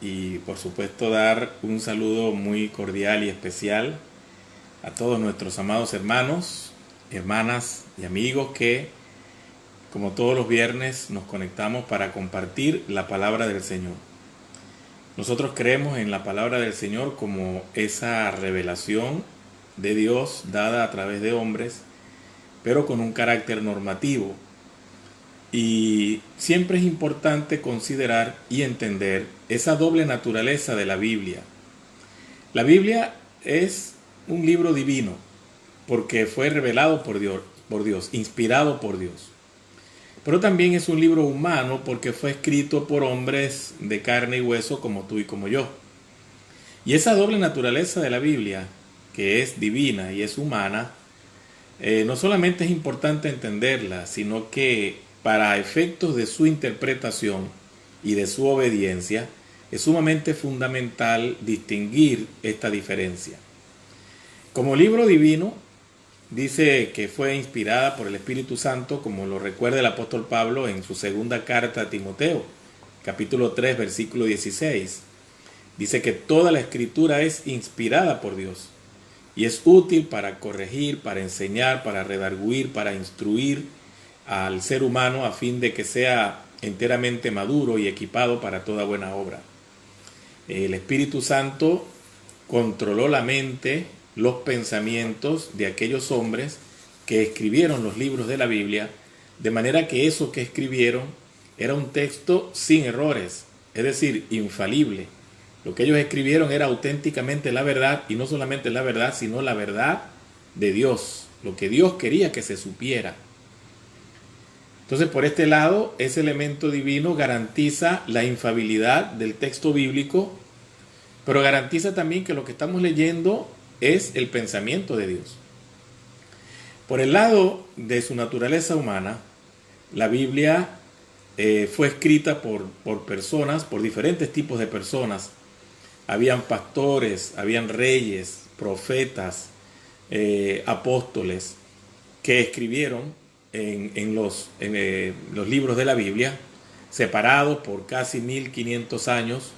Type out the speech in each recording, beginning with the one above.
y por supuesto dar un saludo muy cordial y especial a todos nuestros amados hermanos, hermanas y amigos que, como todos los viernes, nos conectamos para compartir la palabra del Señor. Nosotros creemos en la palabra del Señor como esa revelación de Dios dada a través de hombres, pero con un carácter normativo. Y siempre es importante considerar y entender esa doble naturaleza de la Biblia. La Biblia es un libro divino porque fue revelado por Dios, inspirado por Dios. Pero también es un libro humano porque fue escrito por hombres de carne y hueso como tú y como yo. Y esa doble naturaleza de la Biblia, que es divina y es humana, no solamente es importante entenderla, sino que para efectos de su interpretación y de su obediencia, es sumamente fundamental distinguir esta diferencia. Como libro divino, dice que fue inspirada por el Espíritu Santo, como lo recuerda el apóstol Pablo en su segunda carta a Timoteo, capítulo 3, versículo 16. Dice que toda la escritura es inspirada por Dios y es útil para corregir, para enseñar, para redarguir, para instruir al ser humano a fin de que sea enteramente maduro y equipado para toda buena obra. El Espíritu Santo controló la mente, los pensamientos de aquellos hombres que escribieron los libros de la Biblia, de manera que eso que escribieron era un texto sin errores, es decir, infalible. Lo que ellos escribieron era auténticamente la verdad, y no solamente la verdad, sino la verdad de Dios, lo que Dios quería que se supiera. Entonces, por este lado, ese elemento divino garantiza la infalibilidad del texto bíblico, pero garantiza también que lo que estamos leyendo es el pensamiento de Dios. Por el lado de su naturaleza humana, la Biblia fue escrita por personas, por diferentes tipos de personas. Habían pastores, habían reyes, profetas, apóstoles que escribieron en los libros de la Biblia, separados por casi 1500 años.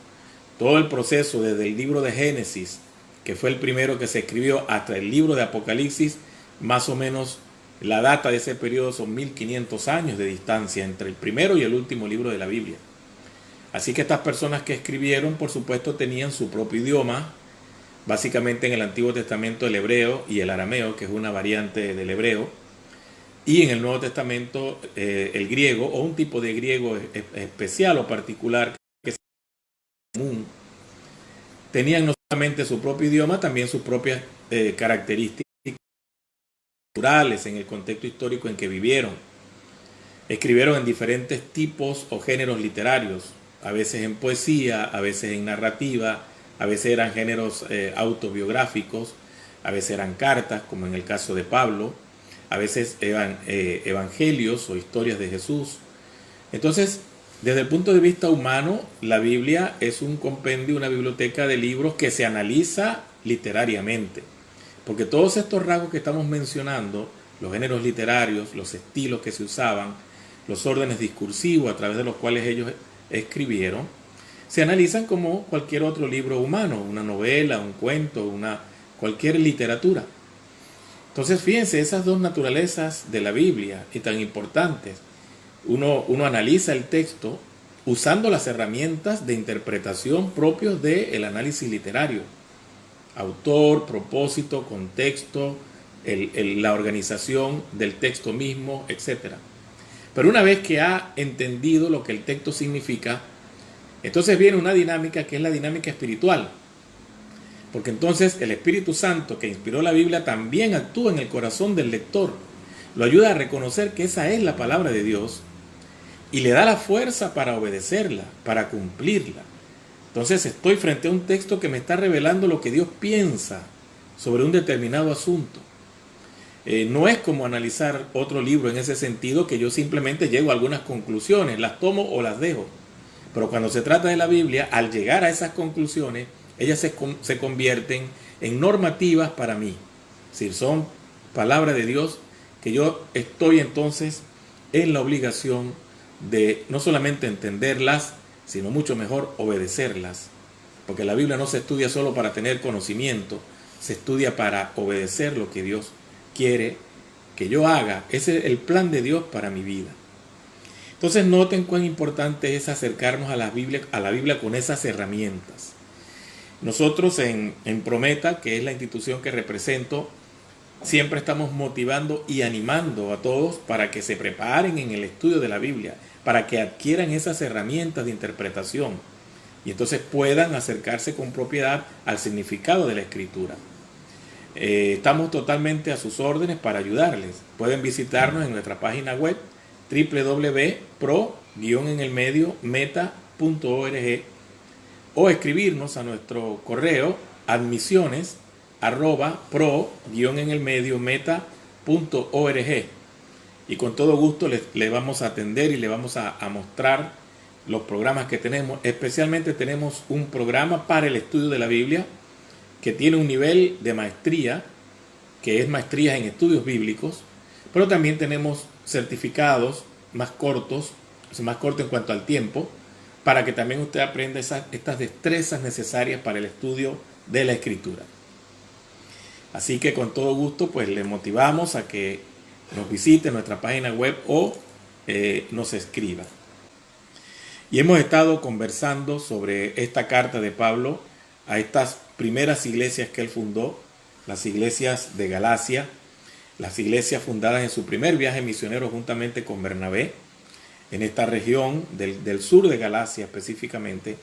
Todo el proceso desde el libro de Génesis, que fue el primero que se escribió, hasta el libro de Apocalipsis, más o menos la data de ese periodo son 1500 años de distancia entre el primero y el último libro de la Biblia. Así que estas personas que escribieron, por supuesto, tenían su propio idioma, básicamente en el Antiguo Testamento el hebreo y el arameo, que es una variante del hebreo, y en el Nuevo Testamento el griego, o un tipo de griego especial o particular que es común. Tenían no solamente su propio idioma, también sus propias características culturales en el contexto histórico en que vivieron. Escribieron en diferentes tipos o géneros literarios, a veces en poesía, a veces en narrativa, a veces eran géneros autobiográficos, a veces eran cartas, como en el caso de Pablo, a veces eran evangelios o historias de Jesús. Entonces, desde el punto de vista humano, la Biblia es un compendio, una biblioteca de libros que se analiza literariamente. Porque todos estos rasgos que estamos mencionando, los géneros literarios, los estilos que se usaban, los órdenes discursivos a través de los cuales ellos escribieron, se analizan como cualquier otro libro humano, una novela, un cuento, cualquier literatura. Entonces, fíjense, esas dos naturalezas de la Biblia y tan importantes. Uno analiza el texto usando las herramientas de interpretación propios del análisis literario. Autor, propósito, contexto, la organización del texto mismo, etc. Pero una vez que ha entendido lo que el texto significa, entonces viene una dinámica que es la dinámica espiritual. Porque entonces el Espíritu Santo que inspiró la Biblia también actúa en el corazón del lector. Lo ayuda a reconocer que esa es la palabra de Dios y le da la fuerza para obedecerla, para cumplirla. Entonces estoy frente a un texto que me está revelando lo que Dios piensa sobre un determinado asunto. No es como analizar otro libro en ese sentido, que yo simplemente llego a algunas conclusiones, las tomo o las dejo. Pero cuando se trata de la Biblia, al llegar a esas conclusiones, ellas se convierten en normativas para mí. Es decir, son palabra de Dios que yo estoy entonces en la obligación de no solamente entenderlas, sino mucho mejor obedecerlas. Porque la Biblia no se estudia solo para tener conocimiento, se estudia para obedecer lo que Dios quiere que yo haga. Ese es el plan de Dios para mi vida. Entonces noten cuán importante es acercarnos a la Biblia con esas herramientas. Nosotros en Prometa, que es la institución que represento, siempre estamos motivando y animando a todos para que se preparen en el estudio de la Biblia, para que adquieran esas herramientas de interpretación y entonces puedan acercarse con propiedad al significado de la Escritura. Estamos totalmente a sus órdenes para ayudarles. Pueden visitarnos en nuestra página web www.pro-meta.org o escribirnos a nuestro correo admisiones@pro-meta.org y con todo gusto le vamos a atender y le vamos a mostrar los programas que tenemos. Especialmente tenemos un programa para el estudio de la Biblia que tiene un nivel de maestría, que es maestría en estudios bíblicos, pero también tenemos certificados más cortos en cuanto al tiempo, para que también usted aprenda estas destrezas necesarias para el estudio de la Escritura. Así que con todo gusto pues le motivamos a que nos visite en nuestra página web o nos escriba. Y hemos estado conversando sobre esta carta de Pablo a estas primeras iglesias que él fundó, las iglesias de Galacia, las iglesias fundadas en su primer viaje misionero juntamente con Bernabé, en esta región del sur de Galacia específicamente,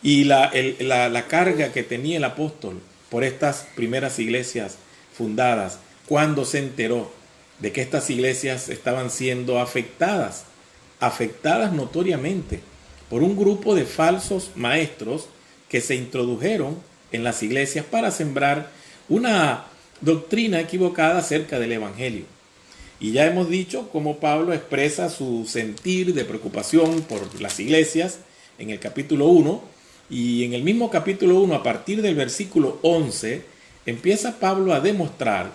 y la carga que tenía el apóstol por estas primeras iglesias fundadas cuando se enteró de que estas iglesias estaban siendo afectadas notoriamente por un grupo de falsos maestros que se introdujeron en las iglesias para sembrar una doctrina equivocada acerca del Evangelio. Y ya hemos dicho cómo Pablo expresa su sentir de preocupación por las iglesias en el capítulo 1, y en el mismo capítulo 1, a partir del versículo 11, empieza Pablo a demostrar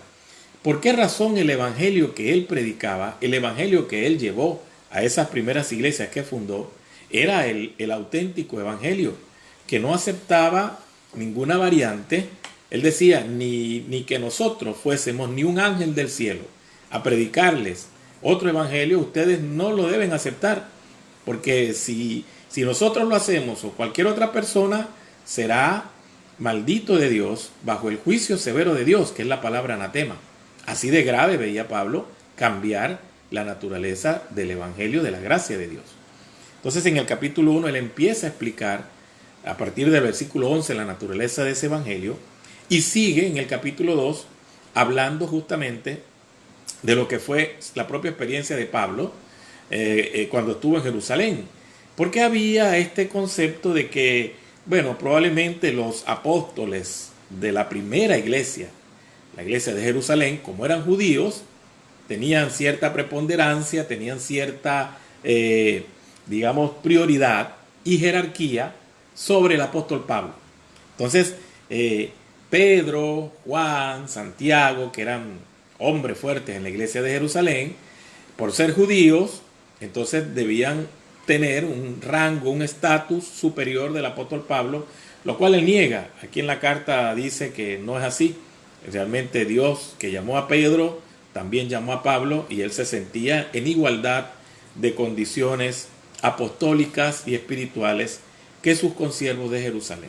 por qué razón el Evangelio que él predicaba, el Evangelio que él llevó a esas primeras iglesias que fundó, era el auténtico Evangelio, que no aceptaba ninguna variante. Él decía, ni que nosotros fuésemos ni un ángel del cielo a predicarles otro evangelio, ustedes no lo deben aceptar, porque si nosotros lo hacemos o cualquier otra persona, será maldito de Dios bajo el juicio severo de Dios, que es la palabra anatema. Así de grave veía Pablo cambiar la naturaleza del evangelio de la gracia de Dios. Entonces en el capítulo 1 él empieza a explicar a partir del versículo 11 la naturaleza de ese evangelio, y sigue en el capítulo 2 hablando justamente de lo que fue la propia experiencia de Pablo cuando estuvo en Jerusalén. Porque había este concepto de que, bueno, probablemente los apóstoles de la primera iglesia, la iglesia de Jerusalén, como eran judíos, tenían cierta preponderancia, tenían cierta, digamos, prioridad y jerarquía sobre el apóstol Pablo. Entonces, Pedro, Juan, Santiago, que eran hombres fuertes en la iglesia de Jerusalén, por ser judíos, entonces debían tener un rango, un estatus superior del apóstol Pablo, lo cual él niega. Aquí en la carta dice que no es así. Realmente Dios, que llamó a Pedro, también llamó a Pablo, y él se sentía en igualdad de condiciones apostólicas y espirituales que sus consiervos de Jerusalén.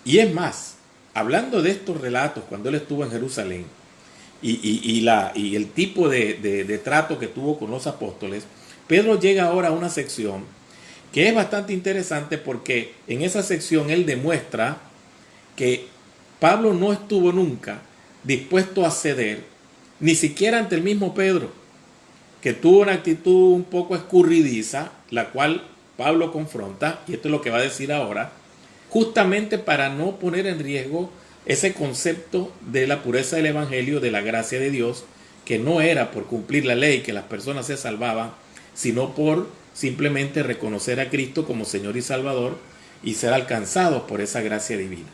Y es más, hablando de estos relatos cuando él estuvo en Jerusalén, y el tipo de trato que tuvo con los apóstoles, Pedro llega ahora a una sección que es bastante interesante, porque en esa sección él demuestra que Pablo no estuvo nunca dispuesto a ceder, ni siquiera ante el mismo Pedro, que tuvo una actitud un poco escurridiza, la cual Pablo confronta, y esto es lo que va a decir ahora, justamente para no poner en riesgo ese concepto de la pureza del evangelio, de la gracia de Dios, que no era por cumplir la ley que las personas se salvaban, sino por simplemente reconocer a Cristo como Señor y Salvador y ser alcanzados por esa gracia divina.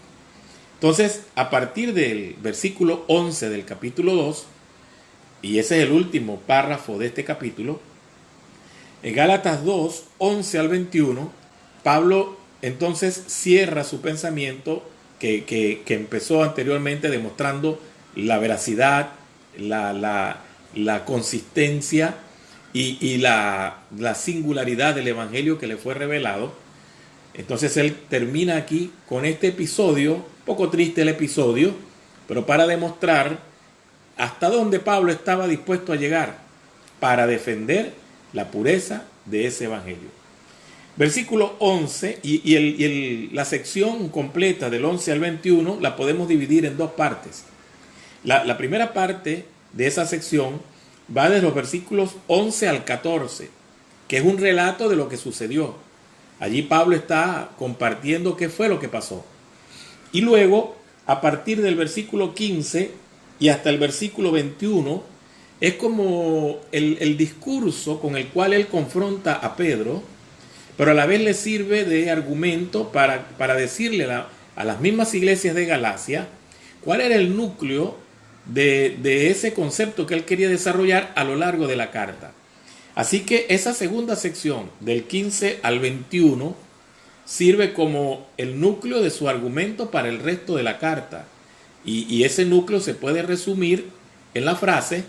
Entonces, a partir del versículo 11 del capítulo 2, y ese es el último párrafo de este capítulo, en Gálatas 2, 11 al 21, Pablo entonces cierra su pensamiento que empezó anteriormente demostrando la veracidad, la consistencia y la singularidad del evangelio que le fue revelado. Entonces él termina aquí con este episodio, poco triste el episodio, pero para demostrar hasta dónde Pablo estaba dispuesto a llegar para defender la pureza de ese evangelio. Versículo 11 la sección completa del 11 al 21 la podemos dividir en dos partes. La primera parte de esa sección va desde los versículos 11 al 14, que es un relato de lo que sucedió. Allí Pablo está compartiendo qué fue lo que pasó. Y luego, a partir del versículo 15 y hasta el versículo 21, es como el discurso con el cual él confronta a Pedro, pero a la vez le sirve de argumento para decirle a las mismas iglesias de Galacia cuál era el núcleo de ese concepto que él quería desarrollar a lo largo de la carta. Así que esa segunda sección, del 15 al 21, sirve como el núcleo de su argumento para el resto de la carta. Y ese núcleo se puede resumir en la frase: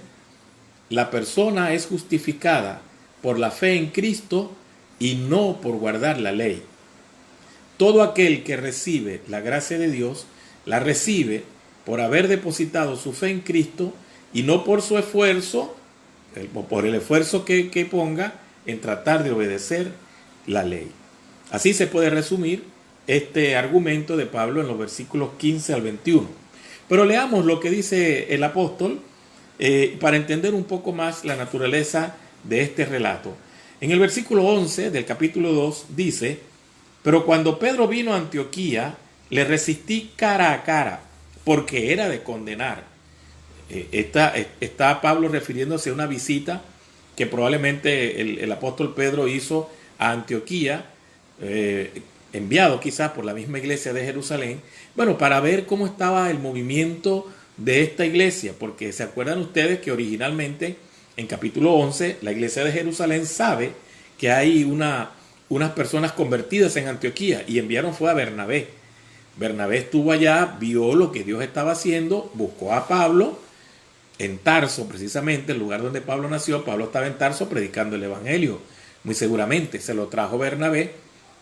la persona es justificada por la fe en Cristo y no por guardar la ley. Todo aquel que recibe la gracia de Dios, la recibe por haber depositado su fe en Cristo y no por su esfuerzo, por el esfuerzo que ponga en tratar de obedecer la ley. Así se puede resumir este argumento de Pablo en los versículos 15 al 21. Pero leamos lo que dice el apóstol para entender un poco más la naturaleza de este relato. En el versículo 11 del capítulo 2 dice: pero cuando Pedro vino a Antioquía, le resistí cara a cara, porque era de condenar. Está Pablo refiriéndose a una visita que probablemente el apóstol Pedro hizo a Antioquía, enviado quizás por la misma iglesia de Jerusalén, bueno, para ver cómo estaba el movimiento de esta iglesia, porque se acuerdan ustedes que originalmente en capítulo 11 la iglesia de Jerusalén sabe que hay unas personas convertidas en Antioquía y enviaron fue a Bernabé. Bernabé estuvo allá, vio lo que Dios estaba haciendo, buscó a Pablo en Tarso, precisamente el lugar donde Pablo nació. Pablo estaba en Tarso predicando el evangelio, muy seguramente se lo trajo Bernabé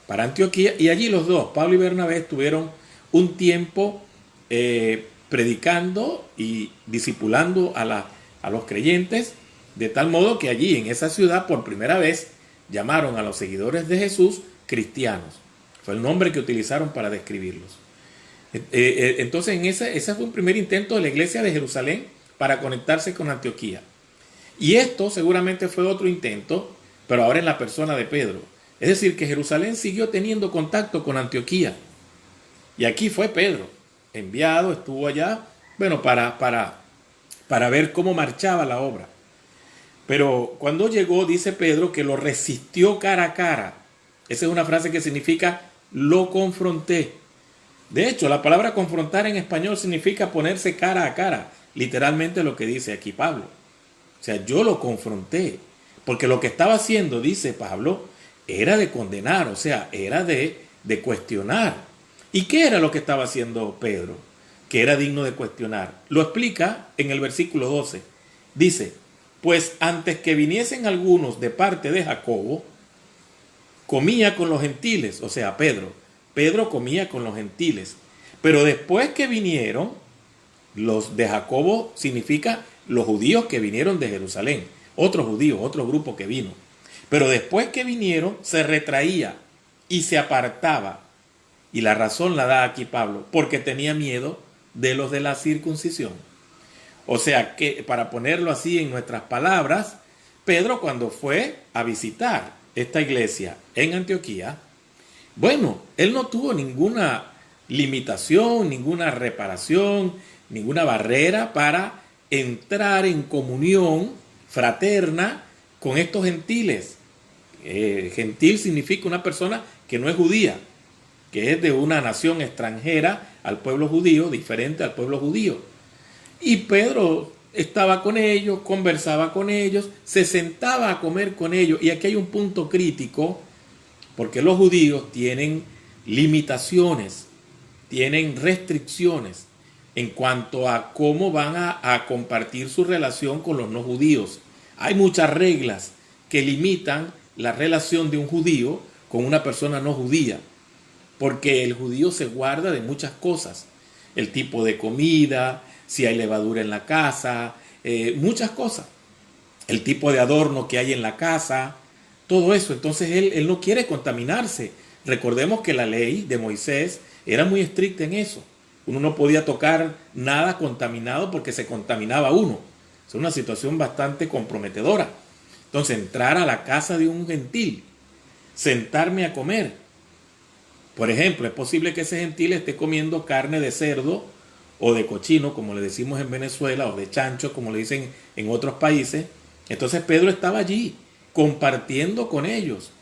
para Antioquía, y allí los dos, Pablo y Bernabé, estuvieron un tiempo predicando y discipulando a los creyentes, de tal modo que allí en esa ciudad por primera vez llamaron a los seguidores de Jesús cristianos. Fue el nombre que utilizaron para describirlos. Entonces ese fue un primer intento de la iglesia de Jerusalén para conectarse con Antioquía. Y esto seguramente fue otro intento, pero ahora en la persona de Pedro. Es decir, que Jerusalén siguió teniendo contacto con Antioquía. Y aquí fue Pedro, enviado, estuvo allá, bueno, para ver cómo marchaba la obra. Pero cuando llegó, dice Pedro que lo resistió cara a cara. Esa es una frase que significa lo confronté. De hecho, la palabra confrontar en español significa ponerse cara a cara. Literalmente lo que dice aquí Pablo. O sea, yo lo confronté. Porque lo que estaba haciendo, dice Pablo, era de condenar, o sea, era de cuestionar. ¿Y qué era lo que estaba haciendo Pedro? Que era digno de cuestionar. Lo explica en el versículo 12. Dice: pues antes que viniesen algunos de parte de Jacobo, comía con los gentiles, o sea, Pedro comía con los gentiles. Pero después que vinieron, los de Jacobo significa los judíos que vinieron de Jerusalén, otros judíos, otro grupo que vino. Pero después que vinieron, se retraía y se apartaba. Y la razón la da aquí Pablo, porque tenía miedo de los de la circuncisión. O sea que, para ponerlo así en nuestras palabras, Pedro, cuando fue a visitar esta iglesia en Antioquía, bueno, él no tuvo ninguna limitación, ninguna reparación, ninguna barrera para entrar en comunión fraterna con estos gentiles. Gentil significa una persona que no es judía, que es de una nación extranjera al pueblo judío, diferente al pueblo judío. Y Pedro estaba con ellos, conversaba con ellos, se sentaba a comer con ellos. Y aquí hay un punto crítico, porque los judíos tienen limitaciones, tienen restricciones en cuanto a cómo van a compartir su relación con los no judíos. Hay muchas reglas que limitan la relación de un judío con una persona no judía, porque el judío se guarda de muchas cosas, el tipo de comida, si hay levadura en la casa, muchas cosas, el tipo de adorno que hay en la casa, todo eso. Entonces él no quiere contaminarse. Recordemos que la ley de Moisés era muy estricta en eso. Uno no podía tocar nada contaminado porque se contaminaba uno. Es una situación bastante comprometedora. Entonces, entrar a la casa de un gentil, sentarme a comer. Por ejemplo, es posible que ese gentil esté comiendo carne de cerdo o de cochino, como le decimos en Venezuela, o de chancho, como le dicen en otros países. Entonces Pedro estaba allí compartiendo con ellos,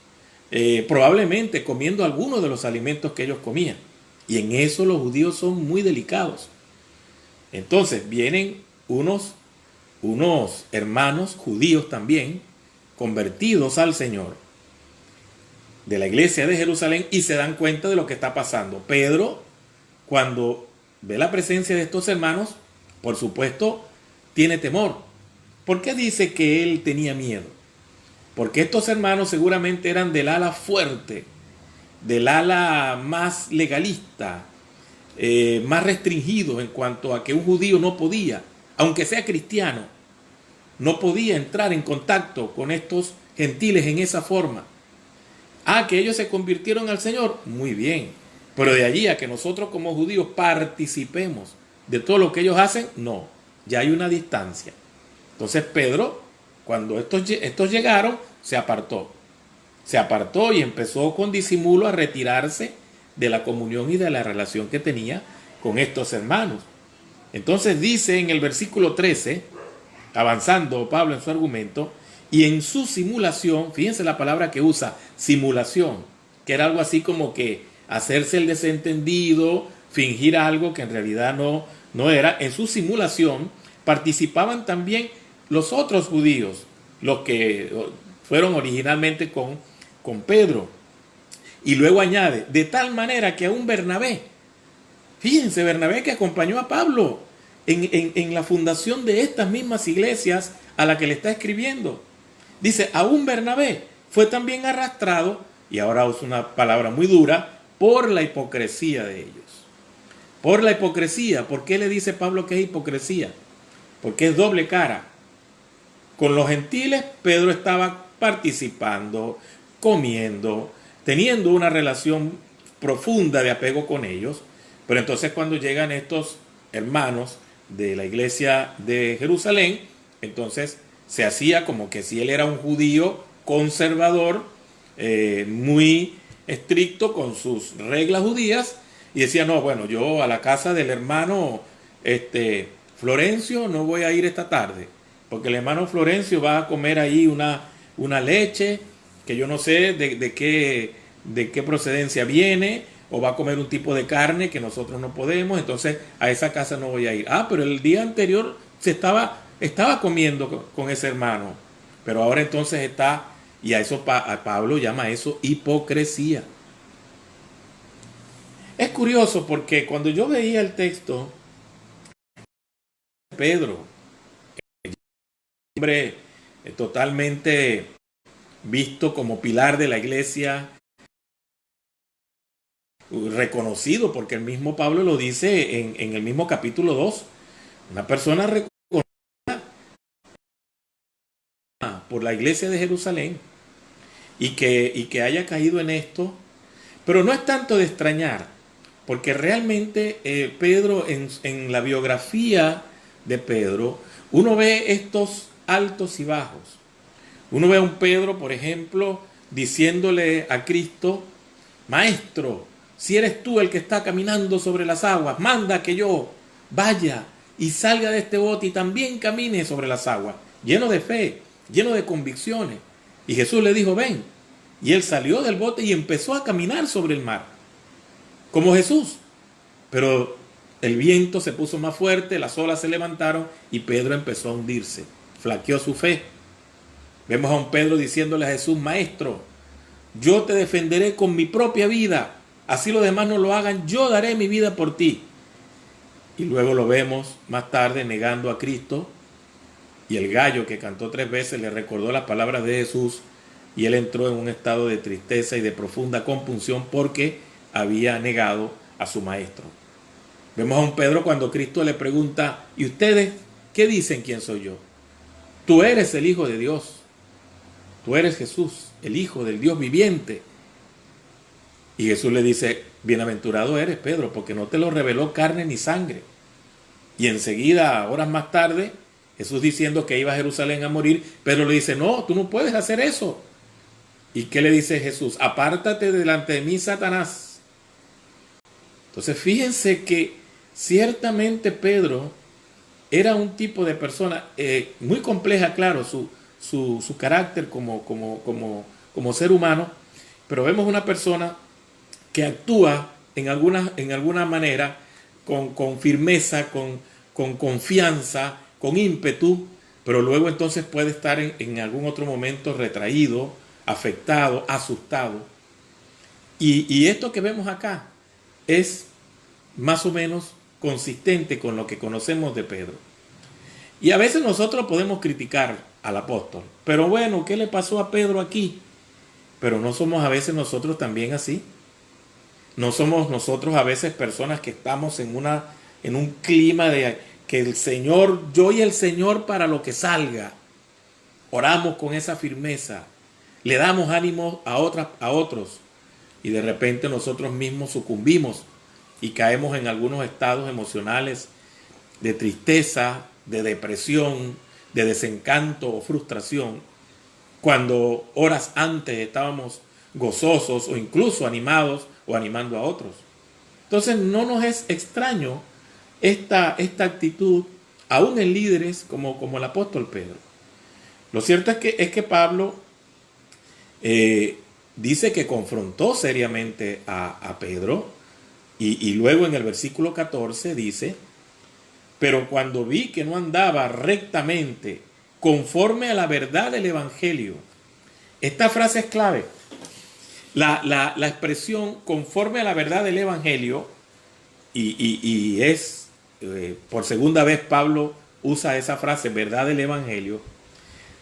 probablemente comiendo algunos de los alimentos que ellos comían. Y en eso los judíos son muy delicados. Entonces vienen unos hermanos judíos también, convertidos al Señor, de la iglesia de Jerusalén, y se dan cuenta de lo que está pasando. Pedro, cuando ve la presencia de estos hermanos, por supuesto, tiene temor. ¿Por qué dice que él tenía miedo? Porque estos hermanos seguramente eran del ala fuerte, del ala más legalista, más restringido en cuanto a que un judío no podía, aunque sea cristiano, no podía entrar en contacto con estos gentiles en esa forma. Que ellos se convirtieron al Señor, muy bien, pero de allí a que nosotros como judíos participemos de todo lo que ellos hacen, no, ya hay una distancia. Entonces Pedro, cuando estos llegaron, se apartó y empezó con disimulo a retirarse de la comunión y de la relación que tenía con estos hermanos. Entonces dice en el versículo 13, avanzando Pablo en su argumento, y en su simulación, fíjense la palabra que usa, simulación, que era algo así como que hacerse el desentendido, fingir algo que en realidad no era. En su simulación participaban también los otros judíos, los que fueron originalmente con Pedro. Y luego añade, de tal manera que aún Bernabé, fíjense, Bernabé que acompañó a Pablo en la fundación de estas mismas iglesias a la que le está escribiendo. Dice, aún Bernabé fue también arrastrado, y ahora usa una palabra muy dura, por la hipocresía de ellos. Por la hipocresía. ¿Por qué le dice Pablo que es hipocresía? Porque es doble cara. Con los gentiles Pedro estaba participando, comiendo, teniendo una relación profunda de apego con ellos, pero entonces cuando llegan estos hermanos de la iglesia de Jerusalén, entonces se hacía como que si él era un judío conservador, muy estricto con sus reglas judías, y decía, no, bueno, yo a la casa del hermano Florencio no voy a ir esta tarde, porque el hermano Florencio va a comer ahí una leche que yo no sé de qué procedencia viene, o va a comer un tipo de carne que nosotros no podemos, entonces a esa casa no voy a ir. Pero el día anterior estaba comiendo con ese hermano, pero ahora entonces está, y a eso a Pablo llama eso hipocresía. Es curioso porque cuando yo veía el texto, Pedro, hombre totalmente visto como pilar de la iglesia, reconocido, porque el mismo Pablo lo dice en el mismo capítulo 2, una persona reconocida por la iglesia de Jerusalén, y que haya caído en esto, pero no es tanto de extrañar, porque realmente Pedro, en la biografía de Pedro, uno ve estos altos y bajos. Uno ve a un Pedro, por ejemplo, diciéndole a Cristo, Maestro, si eres tú el que está caminando sobre las aguas, manda que yo vaya y salga de este bote y también camine sobre las aguas, lleno de fe, lleno de convicciones. Y Jesús le dijo, ven. Y él salió del bote y empezó a caminar sobre el mar, como Jesús. Pero el viento se puso más fuerte, las olas se levantaron y Pedro empezó a hundirse. Flaqueó su fe. Vemos a un Pedro diciéndole a Jesús, Maestro, yo te defenderé con mi propia vida, así los demás no lo hagan, yo daré mi vida por ti. Y luego lo vemos más tarde negando a Cristo, y el gallo que cantó 3 veces le recordó las palabras de Jesús, y él entró en un estado de tristeza y de profunda compunción porque había negado a su maestro. Vemos a un Pedro cuando Cristo le pregunta, ¿y ustedes qué dicen quién soy yo? Tú eres el Hijo de Dios, tú eres Jesús, el Hijo del Dios viviente. Y Jesús le dice, bienaventurado eres, Pedro, porque no te lo reveló carne ni sangre. Y enseguida, horas más tarde, Jesús diciendo que iba a Jerusalén a morir, Pedro le dice, no, tú no puedes hacer eso. ¿Y qué le dice Jesús? Apártate delante de mí, Satanás. Entonces fíjense que ciertamente Pedro era un tipo de persona muy compleja, claro, su carácter como ser humano, pero vemos una persona que actúa en alguna manera con firmeza, con confianza, con ímpetu, pero luego entonces puede estar en algún otro momento retraído, afectado, asustado. Y esto que vemos acá es más o menos consistente con lo que conocemos de Pedro. Y a veces nosotros podemos criticar al apóstol, pero bueno, ¿qué le pasó a Pedro aquí? Pero no somos a veces nosotros también así. No somos nosotros a veces personas que estamos en un clima de que el Señor, yo y el Señor para lo que salga. Oramos con esa firmeza, le damos ánimo a otros, y de repente nosotros mismos sucumbimos y caemos en algunos estados emocionales de tristeza, de depresión, de desencanto o frustración, cuando horas antes estábamos gozosos o incluso animados o animando a otros. Entonces no nos es extraño esta actitud, aún en líderes como el apóstol Pedro. Lo cierto es que Pablo dice que confrontó seriamente a Pedro, y luego en el versículo 14 dice, pero cuando vi que no andaba rectamente conforme a la verdad del Evangelio. Esta frase es clave. La expresión conforme a la verdad del Evangelio, y es, por segunda vez Pablo usa esa frase, verdad del Evangelio,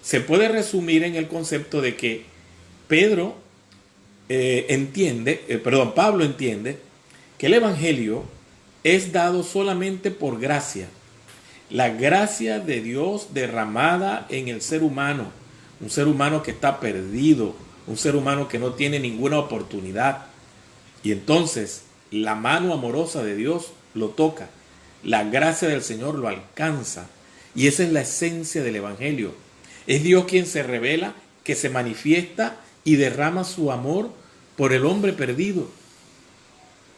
se puede resumir en el concepto de que Pablo entiende que el Evangelio es dado solamente por gracia. La gracia de Dios derramada en el ser humano, un ser humano que está perdido, un ser humano que no tiene ninguna oportunidad. Y entonces la mano amorosa de Dios lo toca, la gracia del Señor lo alcanza, y esa es la esencia del Evangelio. Es Dios quien se revela, que se manifiesta y derrama su amor por el hombre perdido.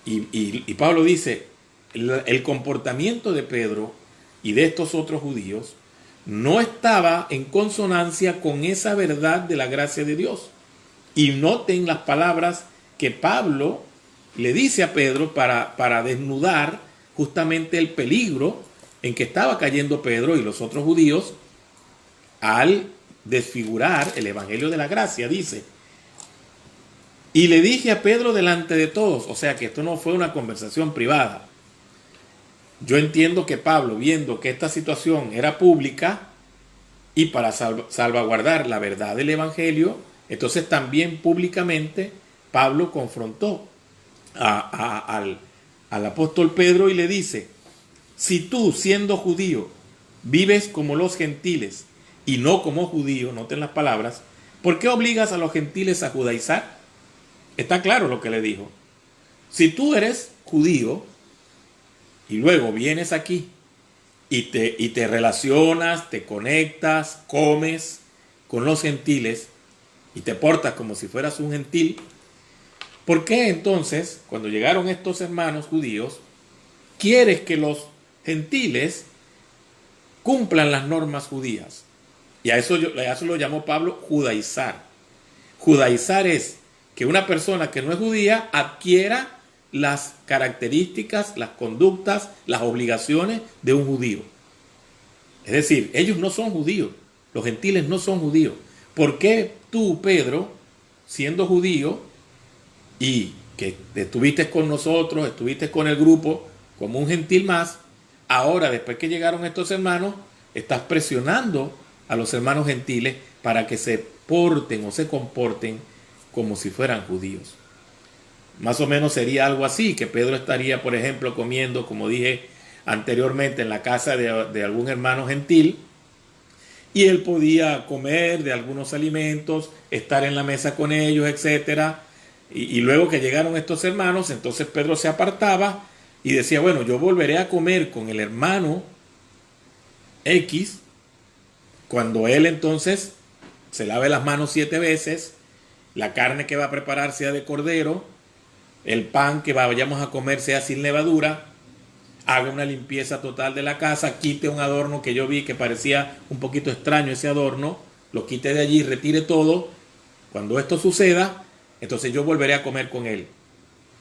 Y Pablo dice, el comportamiento de Pedro y de estos otros judíos no estaba en consonancia con esa verdad de la gracia de Dios. Y noten las palabras que Pablo le dice a Pedro para desnudar justamente el peligro en que estaba cayendo Pedro y los otros judíos al desfigurar el evangelio de la gracia. Dice, y le dije a Pedro delante de todos, o sea que esto no fue una conversación privada. Yo entiendo que Pablo, viendo que esta situación era pública y para salvaguardar la verdad del evangelio, entonces también públicamente Pablo confrontó al apóstol Pedro y le dice, si tú siendo judío vives como los gentiles y no como judío, noten las palabras, ¿por qué obligas a los gentiles a judaizar? Está claro lo que le dijo. Si tú eres judío y luego vienes aquí y te relacionas, te conectas, comes con los gentiles y te portas como si fueras un gentil, ¿por qué entonces, cuando llegaron estos hermanos judíos, quieres que los gentiles cumplan las normas judías? Y a eso lo llamó Pablo judaizar. Judaizar es que una persona que no es judía adquiera las características, las conductas, las obligaciones de un judío. Es decir, ellos no son judíos, los gentiles no son judíos. ¿Por qué tú, Pedro, siendo judío y que estuviste con nosotros, estuviste con el grupo como un gentil más, ahora después que llegaron estos hermanos, estás presionando a los hermanos gentiles para que se porten o se comporten como si fueran judíos. Más o menos sería algo así, que Pedro estaría, por ejemplo, comiendo, como dije anteriormente, en la casa de algún hermano gentil, y él podía comer de algunos alimentos, estar en la mesa con ellos, etcétera. Y luego que llegaron estos hermanos, entonces Pedro se apartaba y decía, bueno, yo volveré a comer con el hermano X cuando él entonces se lave las manos 7 veces, la carne que va a preparar sea de cordero, el pan que vayamos a comer sea sin levadura, haga una limpieza total de la casa, quite un adorno que yo vi que parecía un poquito extraño ese adorno, lo quite de allí, retire todo. Cuando esto suceda, entonces yo volveré a comer con él.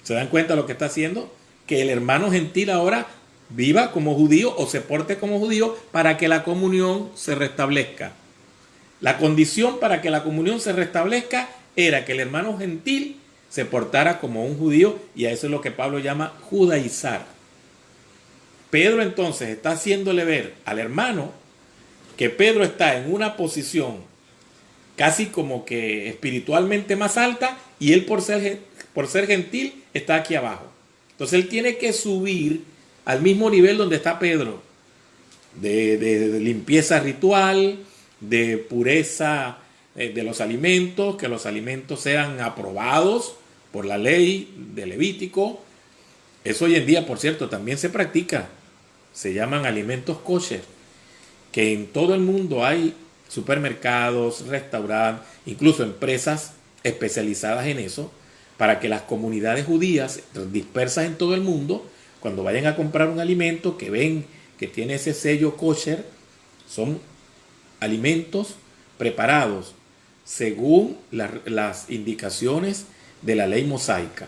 ¿Se dan cuenta lo que está haciendo? Que el hermano gentil ahora viva como judío o se porte como judío para que la comunión se restablezca. La condición para que la comunión se restablezca era que el hermano gentil se portara como un judío, y a eso es lo que Pablo llama judaizar. Pedro entonces está haciéndole ver al hermano que Pedro está en una posición casi como que espiritualmente más alta, y él por ser gentil está aquí abajo. Entonces él tiene que subir al mismo nivel donde está Pedro, de limpieza ritual, de pureza de los alimentos, que los alimentos sean aprobados por la ley de Levítico. Eso hoy en día, por cierto, también se practica. Se llaman alimentos kosher, que en todo el mundo hay supermercados, restaurantes, incluso empresas especializadas en eso, para que las comunidades judías dispersas en todo el mundo, cuando vayan a comprar un alimento que ven que tiene ese sello kosher, son alimentos preparados según las indicaciones de la ley mosaica.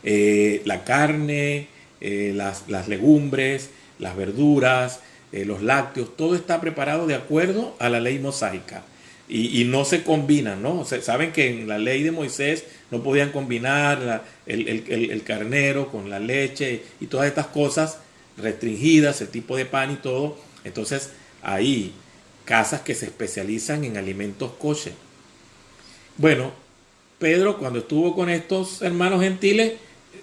La carne, las legumbres, las verduras, los lácteos, todo está preparado de acuerdo a la ley mosaica. Y no se combinan, ¿no? O sea, saben que en la ley de Moisés no podían combinar el carnero con la leche y todas estas cosas restringidas, el tipo de pan y todo. Entonces hay casas que se especializan en alimentos kosher. Bueno, Pedro, cuando estuvo con estos hermanos gentiles,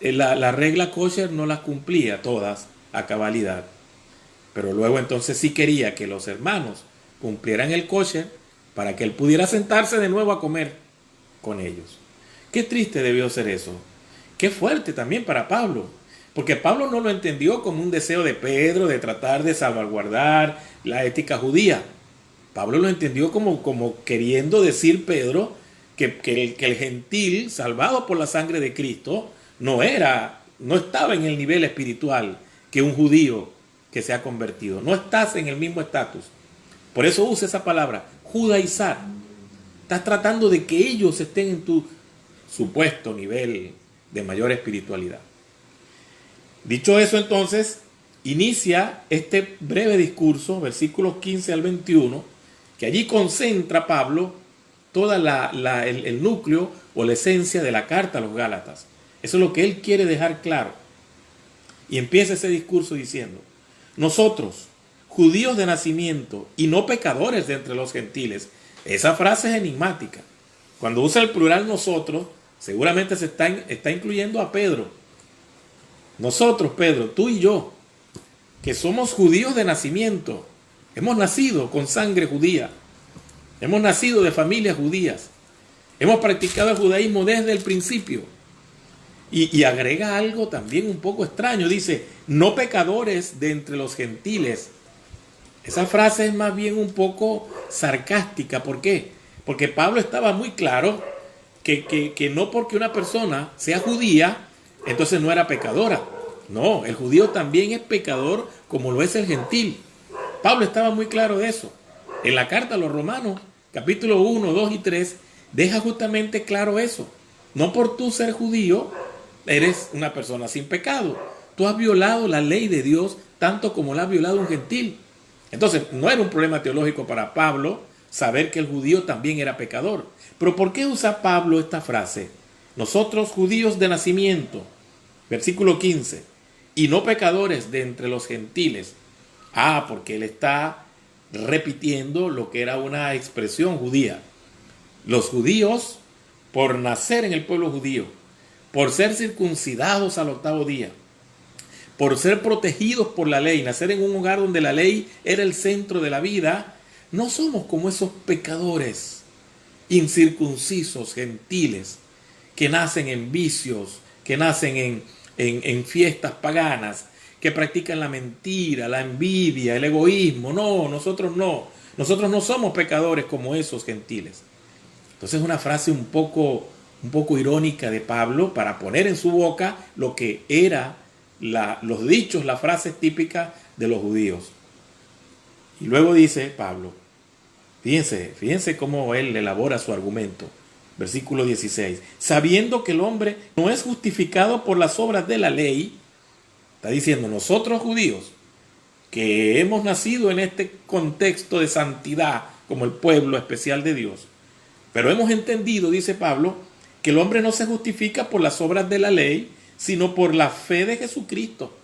la regla kosher no las cumplía todas a cabalidad. Pero luego entonces sí quería que los hermanos cumplieran el kosher para que él pudiera sentarse de nuevo a comer con ellos. Qué triste debió ser eso. Qué fuerte también para Pablo. Porque Pablo no lo entendió como un deseo de Pedro de tratar de salvaguardar la ética judía. Pablo lo entendió como queriendo decir Pedro que el gentil salvado por la sangre de Cristo no estaba en el nivel espiritual que un judío que se ha convertido. No estás en el mismo estatus. Por eso usa esa palabra, judaizar. Estás tratando de que ellos estén en tu supuesto nivel de mayor espiritualidad. Dicho eso, entonces, inicia este breve discurso, versículos 15 al 21, que allí concentra Pablo toda el núcleo o la esencia de la carta a los Gálatas. Eso es lo que él quiere dejar claro. Y empieza ese discurso diciendo: nosotros, judíos de nacimiento y no pecadores de entre los gentiles. Esa frase es enigmática. Cuando usa el plural nosotros, seguramente se está incluyendo a Pedro. Nosotros, Pedro, tú y yo, que somos judíos de nacimiento, hemos nacido con sangre judía, hemos nacido de familias judías, hemos practicado el judaísmo desde el principio. Y agrega algo también un poco extraño, dice, no pecadores de entre los gentiles. Esa frase es más bien un poco sarcástica. ¿Por qué? Porque Pablo estaba muy claro que no porque una persona sea judía, entonces no era pecadora. No, el judío también es pecador como lo es el gentil. Pablo estaba muy claro de eso. En la carta a los Romanos, capítulo 1, 2 y 3, deja justamente claro eso. No por tú ser judío, eres una persona sin pecado. Tú has violado la ley de Dios tanto como la ha violado un gentil. Entonces, no era un problema teológico para Pablo saber que el judío también era pecador. Pero ¿por qué usa Pablo esta frase? Nosotros judíos de nacimiento, versículo 15, y no pecadores de entre los gentiles. Porque él está repitiendo lo que era una expresión judía. Los judíos, por nacer en el pueblo judío, por ser circuncidados al 8º día, por ser protegidos por la ley, nacer en un hogar donde la ley era el centro de la vida, no somos como esos pecadores incircuncisos, gentiles, que nacen en vicios, que nacen en fiestas paganas, que practican la mentira, la envidia, el egoísmo. No. Nosotros no somos pecadores como esos gentiles. Entonces es una frase un poco irónica de Pablo para poner en su boca lo que era los dichos, las frases típicas de los judíos. Y luego dice Pablo, fíjense cómo él elabora su argumento. Versículo 16, sabiendo que el hombre no es justificado por las obras de la ley, está diciendo nosotros judíos, que hemos nacido en este contexto de santidad como el pueblo especial de Dios, pero hemos entendido, dice Pablo, que el hombre no se justifica por las obras de la ley, sino por la fe de Jesucristo.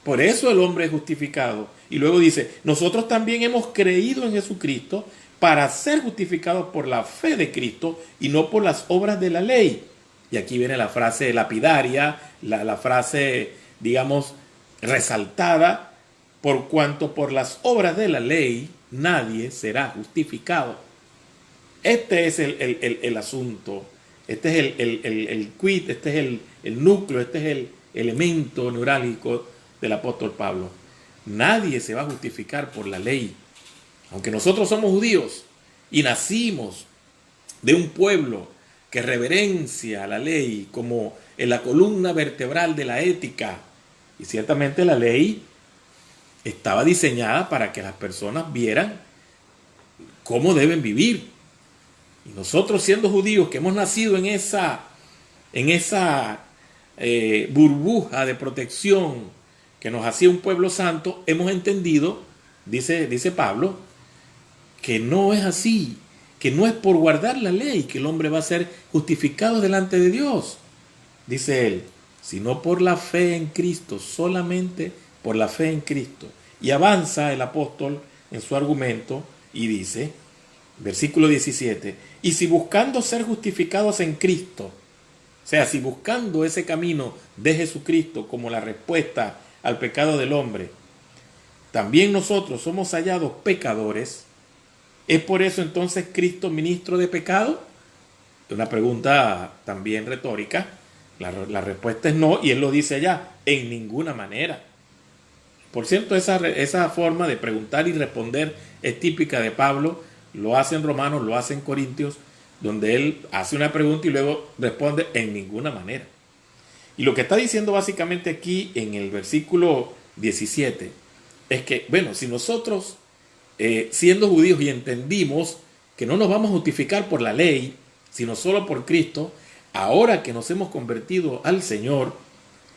Por eso el hombre es justificado. Y luego dice, nosotros también hemos creído en Jesucristo para ser justificados por la fe de Cristo y no por las obras de la ley. Y aquí viene la frase lapidaria, la frase, digamos, resaltada, por cuanto por las obras de la ley nadie será justificado. Este es el asunto, este es el quid, este es el núcleo, este es el elemento neurálgico del apóstol Pablo. Nadie se va a justificar por la ley. Aunque nosotros somos judíos y nacimos de un pueblo que reverencia la ley como en la columna vertebral de la ética, y ciertamente la ley estaba diseñada para que las personas vieran cómo deben vivir. Y nosotros, siendo judíos que hemos nacido en esa burbuja de protección que nos hacía un pueblo santo, hemos entendido, dice Pablo, que no es así, que no es por guardar la ley que el hombre va a ser justificado delante de Dios, dice él, sino por la fe en Cristo, solamente por la fe en Cristo. Y avanza el apóstol en su argumento y dice, versículo 17, y si buscando ser justificados en Cristo, o sea, si buscando ese camino de Jesucristo como la respuesta al pecado del hombre, también nosotros somos hallados pecadores, ¿es por eso entonces Cristo ministro de pecado? Una pregunta también retórica. La respuesta es no, y él lo dice allá, en ninguna manera. Por cierto, esa forma de preguntar y responder es típica de Pablo, lo hace en Romanos, lo hace en Corintios, donde él hace una pregunta y luego responde en ninguna manera. Y lo que está diciendo básicamente aquí en el versículo 17 es que, bueno, si nosotros siendo judíos y entendimos que no nos vamos a justificar por la ley, sino solo por Cristo, ahora que nos hemos convertido al Señor,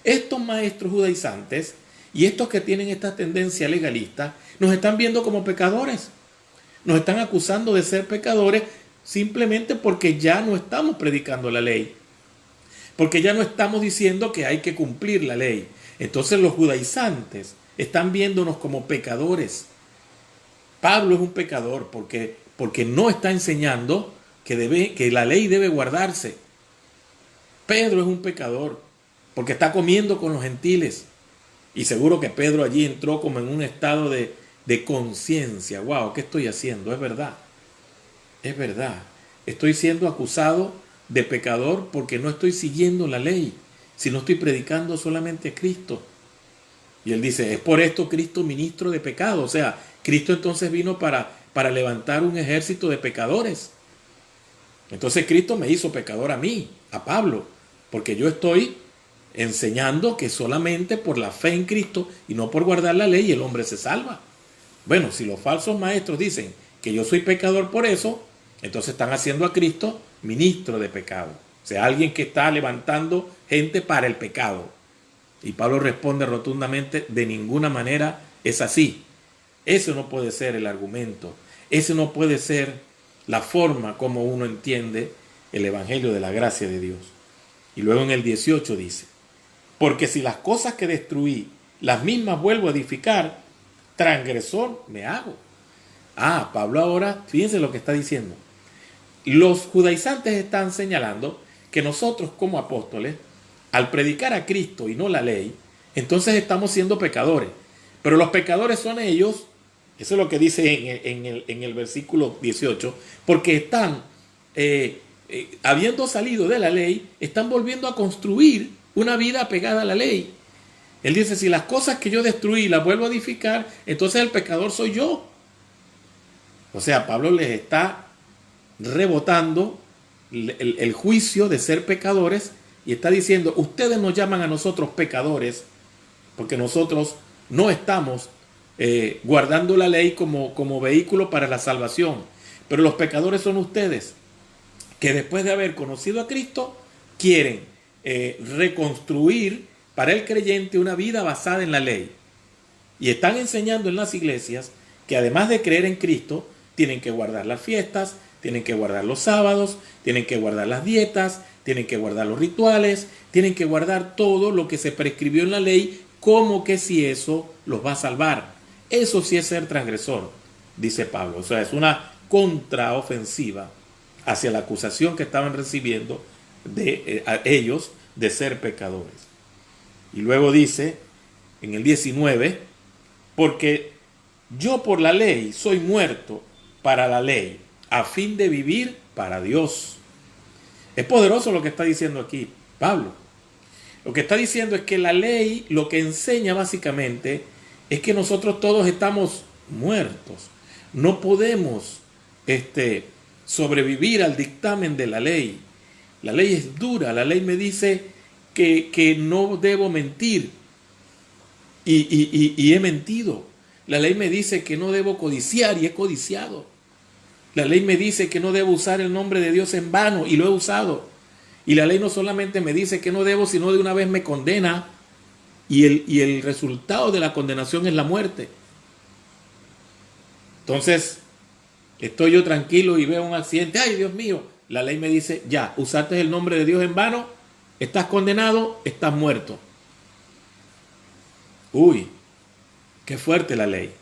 estos maestros judaizantes y estos que tienen esta tendencia legalista nos están viendo como pecadores. Nos están acusando de ser pecadores simplemente porque ya no estamos predicando la ley. Porque ya no estamos diciendo que hay que cumplir la ley. Entonces los judaizantes están viéndonos como pecadores. Pablo es un pecador porque no está enseñando que la ley debe guardarse. Pedro es un pecador porque está comiendo con los gentiles. Y seguro que Pedro allí entró como en un estado de conciencia. Wow, ¿qué estoy haciendo? Es verdad. Es verdad. Estoy siendo acusado de pecador porque no estoy siguiendo la ley, sino estoy predicando solamente a Cristo. Y él dice, es por esto Cristo ministro de pecado. O sea, Cristo entonces vino para levantar un ejército de pecadores. Entonces Cristo me hizo pecador a mí, a Pablo, porque yo estoy enseñando que solamente por la fe en Cristo y no por guardar la ley el hombre se salva. Bueno, si los falsos maestros dicen que yo soy pecador por eso, entonces están haciendo a Cristo ministro de pecado. O sea, alguien que está levantando gente para el pecado. Y Pablo responde rotundamente, de ninguna manera es así. Eso no puede ser el argumento. Ese no puede ser la forma como uno entiende el evangelio de la gracia de Dios. Y luego en el 18 dice, porque si las cosas que destruí, las mismas vuelvo a edificar, transgresor me hago. Pablo ahora, fíjense lo que está diciendo. Los judaizantes están señalando que nosotros como apóstoles, al predicar a Cristo y no la ley, entonces estamos siendo pecadores. Pero los pecadores son ellos, eso es lo que dice en el versículo 18, porque están, habiendo salido de la ley, están volviendo a construir una vida apegada a la ley. Él dice, si las cosas que yo destruí las vuelvo a edificar, entonces el pecador soy yo. O sea, Pablo les está rebotando el juicio de ser pecadores y está diciendo, ustedes nos llaman a nosotros pecadores porque nosotros no estamos guardando la ley como vehículo para la salvación. Pero los pecadores son ustedes, que después de haber conocido a Cristo, quieren reconstruir para el creyente una vida basada en la ley. Y están enseñando en las iglesias que además de creer en Cristo, tienen que guardar las fiestas, tienen que guardar los sábados, tienen que guardar las dietas, tienen que guardar los rituales, tienen que guardar todo lo que se prescribió en la ley, como que si eso los va a salvar. Eso sí es ser transgresor, dice Pablo. O sea, es una contraofensiva hacia la acusación que estaban recibiendo de ellos de ser pecadores. Y luego dice en el 19, porque yo por la ley soy muerto para la ley, a fin de vivir para Dios. Es poderoso lo que está diciendo aquí Pablo. Lo que está diciendo es que la ley lo que enseña básicamente es que nosotros todos estamos muertos. No podemos sobrevivir al dictamen de la ley. La ley es dura. La ley me dice que no debo mentir. Y he mentido. La ley me dice que no debo codiciar y he codiciado. La ley me dice que no debo usar el nombre de Dios en vano y lo he usado. Y la ley no solamente me dice que no debo, sino de una vez me condena. Y el resultado de la condenación es la muerte. Entonces, estoy yo tranquilo y veo un accidente. ¡Ay, Dios mío! La ley me dice, ya, usaste el nombre de Dios en vano, estás condenado, estás muerto. Uy, qué fuerte la ley.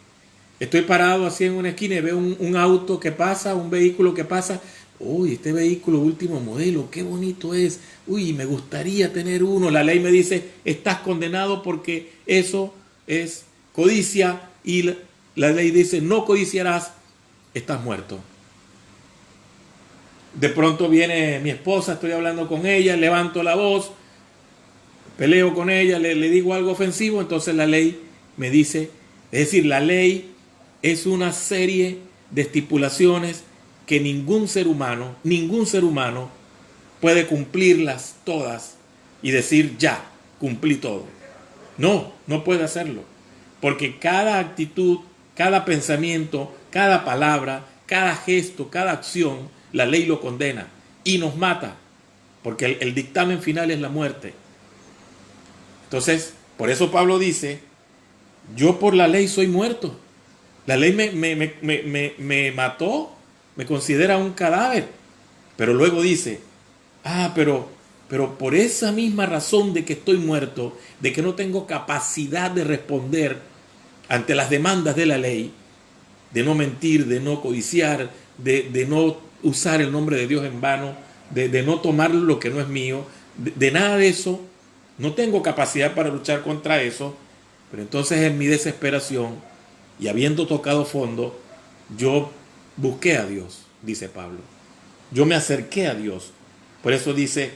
Estoy parado así en una esquina y veo un auto que pasa, un vehículo que pasa. Uy, este vehículo último modelo, qué bonito es. Uy, me gustaría tener uno. La ley me dice, estás condenado porque eso es codicia. Y la ley dice, no codiciarás, estás muerto. De pronto viene mi esposa, estoy hablando con ella, levanto la voz, peleo con ella, le digo algo ofensivo, entonces la ley me dice, es decir, la ley es una serie de estipulaciones que ningún ser humano puede cumplirlas todas y decir, ya, cumplí todo. No puede hacerlo. Porque cada actitud, cada pensamiento, cada palabra, cada gesto, cada acción, la ley lo condena y nos mata. Porque el dictamen final es la muerte. Entonces, por eso Pablo dice, yo por la ley soy muerto. La ley me mató, me considera un cadáver. Pero luego dice, pero por esa misma razón de que estoy muerto, de que no tengo capacidad de responder ante las demandas de la ley, de no mentir, de no codiciar, de no usar el nombre de Dios en vano, de no tomar lo que no es mío, de nada de eso, no tengo capacidad para luchar contra eso. Pero entonces en mi desesperación y habiendo tocado fondo, yo busqué a Dios, dice Pablo. Yo me acerqué a Dios. Por eso dice,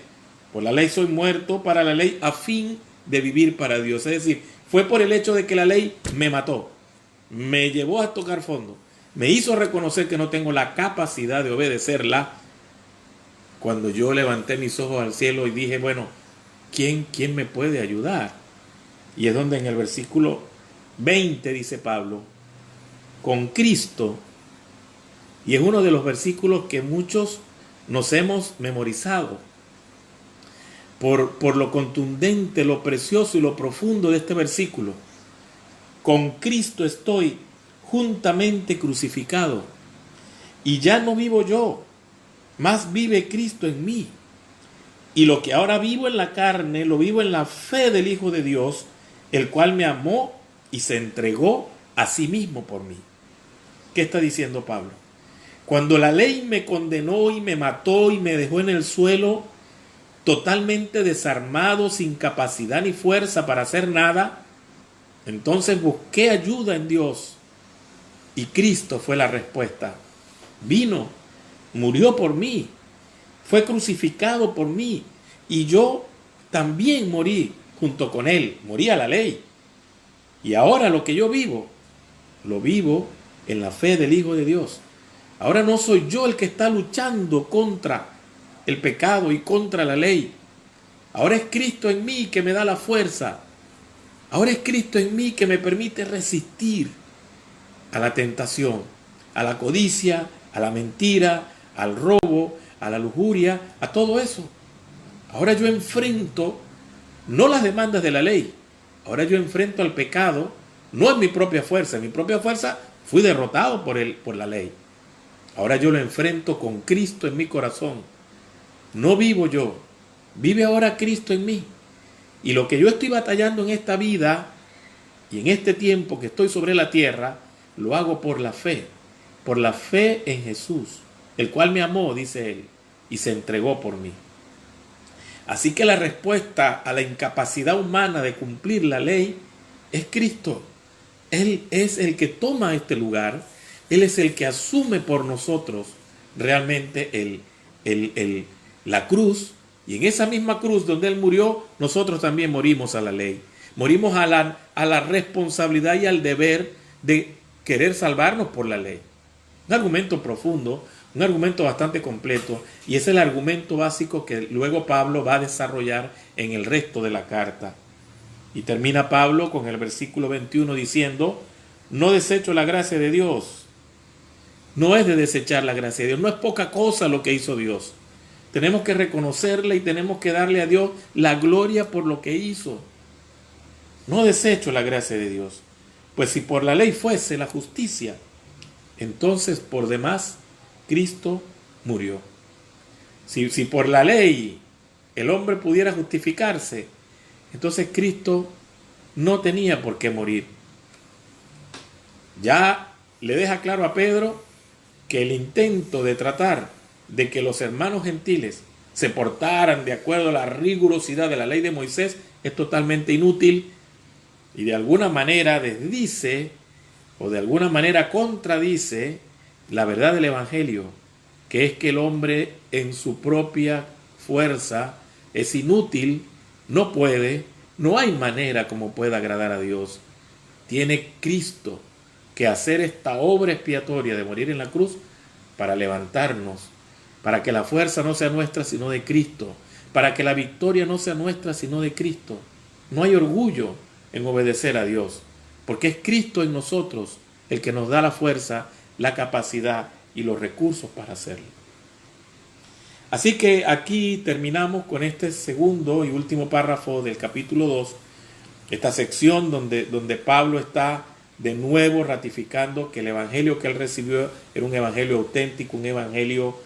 por la ley soy muerto para la ley a fin de vivir para Dios. Es decir, fue por el hecho de que la ley me mató, me llevó a tocar fondo, me hizo reconocer que no tengo la capacidad de obedecerla. Cuando yo levanté mis ojos al cielo y dije, bueno, ¿quién me puede ayudar? Y es donde en el versículo 20 dice Pablo, con Cristo, y es uno de los versículos que muchos nos hemos memorizado por lo contundente, lo precioso y lo profundo de este versículo. Con Cristo estoy juntamente crucificado. Y ya no vivo yo, más vive Cristo en mí. Y lo que ahora vivo en la carne, lo vivo en la fe del Hijo de Dios, el cual me amó y se entregó a sí mismo por mí. ¿Qué está diciendo Pablo? Cuando la ley me condenó y me mató y me dejó en el suelo, totalmente desarmado, sin capacidad ni fuerza para hacer nada, entonces busqué ayuda en Dios. Y Cristo fue la respuesta. Vino, murió por mí, fue crucificado por mí, y yo también morí junto con él, morí a la ley. Y ahora lo que yo vivo, lo vivo en la fe del Hijo de Dios. Ahora no soy yo el que está luchando contra el pecado y contra la ley. Ahora es Cristo en mí que me da la fuerza. Ahora es Cristo en mí que me permite resistir a la tentación, a la codicia, a la mentira, al robo, a la lujuria, a todo eso. Ahora yo enfrento no las demandas de la ley. Ahora yo enfrento al pecado, no en mi propia fuerza. En mi propia fuerza fui derrotado por la ley. Ahora yo lo enfrento con Cristo en mi corazón. No vivo yo, vive ahora Cristo en mí. Y lo que yo estoy batallando en esta vida y en este tiempo que estoy sobre la tierra, lo hago por la fe en Jesús, el cual me amó, dice él, y se entregó por mí. Así que la respuesta a la incapacidad humana de cumplir la ley es Cristo. Él es el que toma este lugar, Él es el que asume por nosotros realmente la cruz, y en esa misma cruz donde Él murió, nosotros también morimos a la ley. Morimos a la responsabilidad y al deber de querer salvarnos por la ley. Un argumento profundo, un argumento bastante completo, y es el argumento básico que luego Pablo va a desarrollar en el resto de la carta. Y termina Pablo con el versículo 21 diciendo: no desecho la gracia de Dios. No es de desechar la gracia de Dios, no es poca cosa lo que hizo Dios. Tenemos que reconocerle y tenemos que darle a Dios la gloria por lo que hizo. No desecho la gracia de Dios, pues si por la ley fuese la justicia, entonces por demás Cristo murió. Si por la ley el hombre pudiera justificarse, entonces Cristo no tenía por qué morir. Ya le deja claro a Pedro que el intento de tratar de que los hermanos gentiles se portaran de acuerdo a la rigurosidad de la ley de Moisés es totalmente inútil y de alguna manera desdice o de alguna manera contradice la verdad del Evangelio, que es que el hombre en su propia fuerza es inútil, no puede, no hay manera como pueda agradar a Dios. Tiene Cristo que hacer esta obra expiatoria de morir en la cruz para levantarnos, para que la fuerza no sea nuestra sino de Cristo, para que la victoria no sea nuestra sino de Cristo. No hay orgullo en obedecer a Dios, porque es Cristo en nosotros el que nos da la fuerza, la capacidad y los recursos para hacerlo. Así que aquí terminamos con este segundo y último párrafo del capítulo 2, esta sección donde Pablo está de nuevo ratificando que el evangelio que él recibió era un evangelio auténtico, un evangelio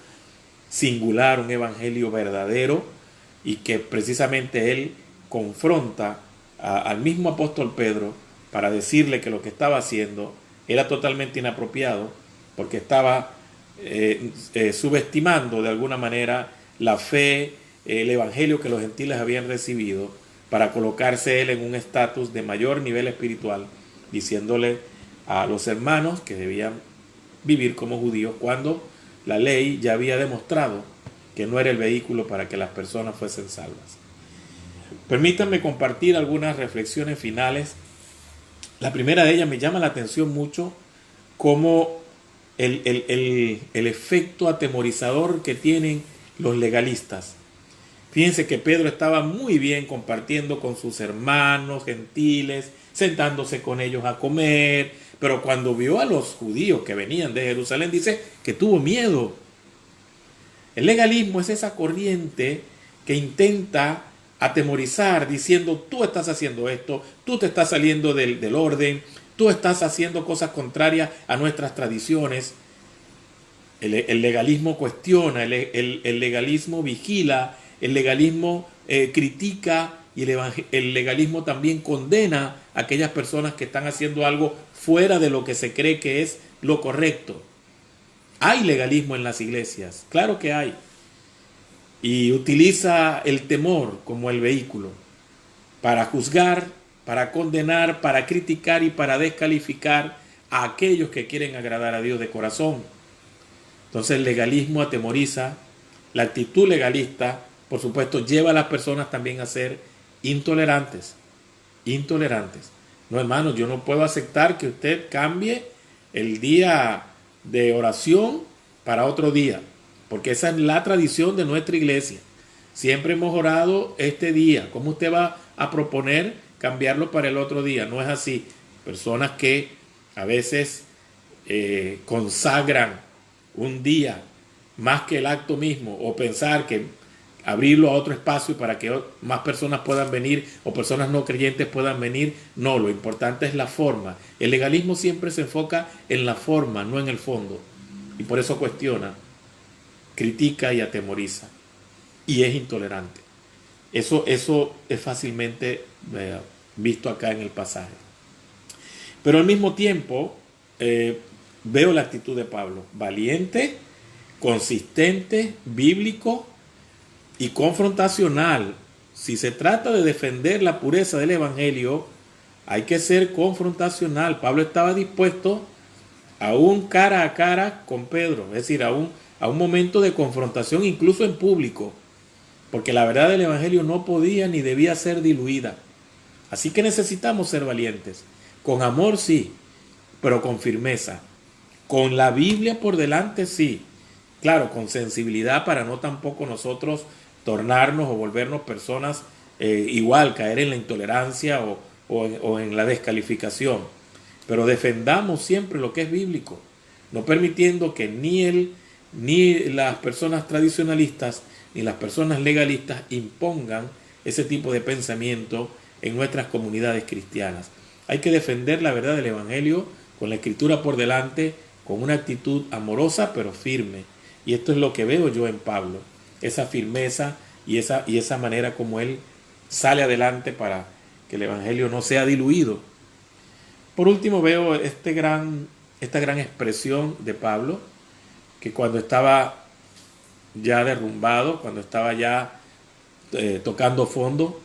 singular, un evangelio verdadero, y que precisamente él confronta al mismo apóstol Pedro para decirle que lo que estaba haciendo era totalmente inapropiado, porque estaba subestimando de alguna manera la fe, el evangelio que los gentiles habían recibido, para colocarse él en un estatus de mayor nivel espiritual, diciéndole a los hermanos que debían vivir como judíos cuando la ley ya había demostrado que no era el vehículo para que las personas fuesen salvas. Permítanme compartir algunas reflexiones finales. La primera de ellas, me llama la atención mucho cómo el efecto atemorizador que tienen los legalistas. Fíjense que Pedro estaba muy bien compartiendo con sus hermanos gentiles, sentándose con ellos a comer, pero cuando vio a los judíos que venían de Jerusalén, dice que tuvo miedo. El legalismo es esa corriente que intenta atemorizar diciendo: tú estás haciendo esto, tú te estás saliendo del orden, tú estás haciendo cosas contrarias a nuestras tradiciones. El legalismo cuestiona, el legalismo vigila, el legalismo critica y el legalismo también condena a aquellas personas que están haciendo algo fuera de lo que se cree que es lo correcto. Hay legalismo en las iglesias, claro que hay. Y utiliza el temor como el vehículo para juzgar, para condenar, para criticar y para descalificar a aquellos que quieren agradar a Dios de corazón. Entonces el legalismo atemoriza, la actitud legalista, por supuesto, lleva a las personas también a ser intolerantes. Intolerantes. No, hermanos, yo no puedo aceptar que usted cambie el día de oración para otro día, porque esa es la tradición de nuestra iglesia. Siempre hemos orado este día. ¿Cómo usted va a proponer cambiarlo para el otro día? No es así. Personas que a veces consagran un día más que el acto mismo, o pensar que abrirlo a otro espacio para que más personas puedan venir o personas no creyentes puedan venir. No, lo importante es la forma. El legalismo siempre se enfoca en la forma, no en el fondo, y por eso cuestiona, critica y atemoriza y es intolerante. Eso es fácilmente visto acá en el pasaje. Pero al mismo tiempo veo la actitud de Pablo, valiente, consistente, bíblico y confrontacional. Si se trata de defender la pureza del evangelio, hay que ser confrontacional. Pablo estaba dispuesto a un cara a cara con Pedro, es decir, a un momento de confrontación incluso en público, porque la verdad del evangelio no podía ni debía ser diluida. Así que necesitamos ser valientes, con amor sí, pero con firmeza, con la Biblia por delante sí, claro, con sensibilidad para no tampoco nosotros tornarnos o volvernos personas igual, caer en la intolerancia o en la descalificación. Pero defendamos siempre lo que es bíblico, no permitiendo que ni las personas tradicionalistas ni las personas legalistas impongan ese tipo de pensamiento en nuestras comunidades cristianas. Hay que defender la verdad del evangelio con la escritura por delante, con una actitud amorosa pero firme. Y esto es lo que veo yo en Pablo, esa firmeza y esa manera como él sale adelante para que el evangelio no sea diluido. Por último veo esta gran expresión de Pablo, que cuando estaba ya derrumbado, cuando estaba ya tocando fondo,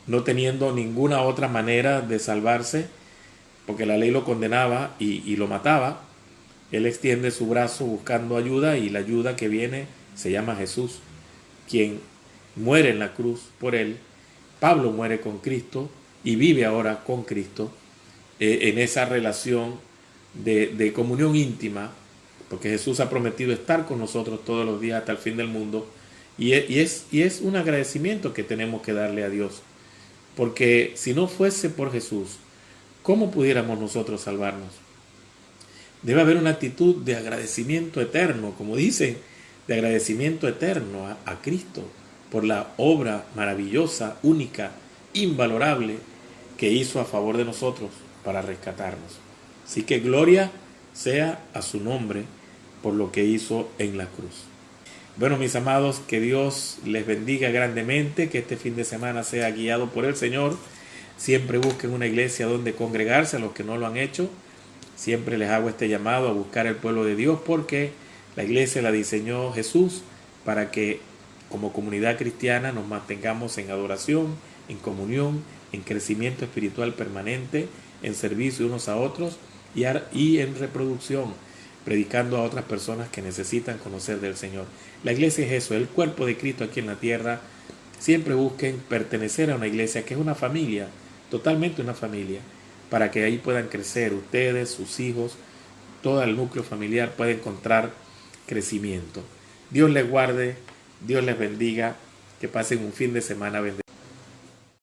no teniendo ninguna otra manera de salvarse, porque la ley lo condenaba y lo mataba, él extiende su brazo buscando ayuda, y la ayuda que viene se llama Jesús, quien muere en la cruz por él. Pablo muere con Cristo y vive ahora con Cristo en esa relación de comunión íntima, porque Jesús ha prometido estar con nosotros todos los días hasta el fin del mundo, y es un agradecimiento que tenemos que darle a Dios, porque si no fuese por Jesús, ¿cómo pudiéramos nosotros salvarnos? Debe haber una actitud de agradecimiento eterno, como dicen, de agradecimiento eterno a Cristo por la obra maravillosa, única, invalorable que hizo a favor de nosotros para rescatarnos. Así que gloria sea a su nombre por lo que hizo en la cruz. Bueno, mis amados, que Dios les bendiga grandemente, que este fin de semana sea guiado por el Señor. Siempre busquen una iglesia donde congregarse, a los que no lo han hecho. Siempre les hago este llamado a buscar el pueblo de Dios, porque la iglesia la diseñó Jesús para que como comunidad cristiana nos mantengamos en adoración, en comunión, en crecimiento espiritual permanente, en servicio unos a otros y en reproducción, predicando a otras personas que necesitan conocer del Señor. La iglesia es eso, el cuerpo de Cristo aquí en la tierra. Siempre busquen pertenecer a una iglesia que es una familia, totalmente una familia, para que ahí puedan crecer ustedes, sus hijos, todo el núcleo familiar puede encontrar crecimiento. Dios les guarde, Dios les bendiga, que pasen un fin de semana bendecido.